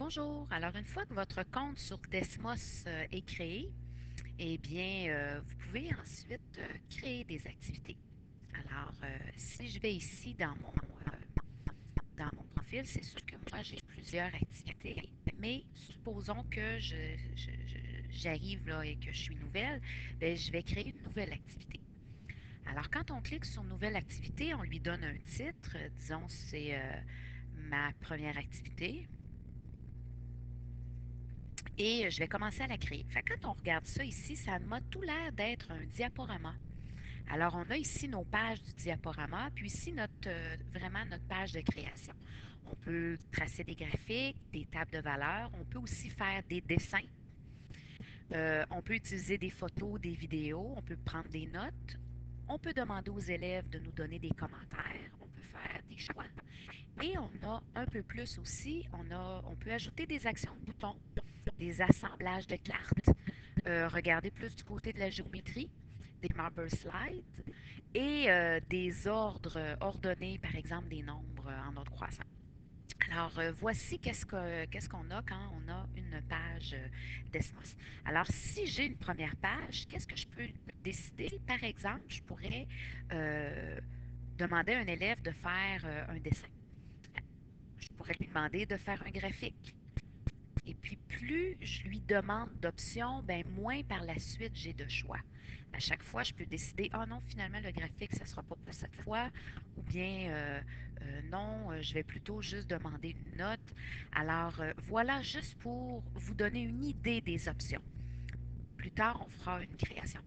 Bonjour. Alors, une fois que votre compte sur Desmos est créé, eh bien, vous pouvez ensuite créer des activités. Alors, si je vais ici dans mon profil, c'est sûr que moi, j'ai plusieurs activités, mais supposons que j'arrive là et que je suis nouvelle, bien, je vais créer une nouvelle activité. Alors, quand on clique sur Nouvelle activité, on lui donne un titre. Disons, c'est ma première activité. Et je vais commencer à la créer. Fait que quand on regarde ça ici, ça m'a tout l'air d'être un diaporama. Alors, on a ici nos pages du diaporama, puis ici vraiment notre page de création. On peut tracer des graphiques, des tables de valeurs, on peut aussi faire des dessins, on peut utiliser des photos, des vidéos, on peut prendre des notes, on peut demander aux élèves de nous donner des commentaires, on peut faire des choix. Et on a un peu plus aussi, on peut ajouter des actions de boutons, des assemblages de cartes, regarder plus du côté de la géométrie, des marble slides et des ordres ordonnés, par exemple des nombres en ordre croissant. Alors, voici qu'est-ce qu'on a quand on a une page Desmos. Alors, si j'ai une première page, qu'est-ce que je peux décider? Par exemple, je pourrais euh, demander à un élève de faire un dessin. Je pourrais lui demander de faire un graphique. Et puis, plus je lui demande d'options, ben moins par la suite j'ai de choix. À chaque fois, je peux décider, ah non, finalement, le graphique, ça ne sera pas pour cette fois, ou bien non, je vais plutôt juste demander une note. Alors, voilà, juste pour vous donner une idée des options. Plus tard, on fera une création.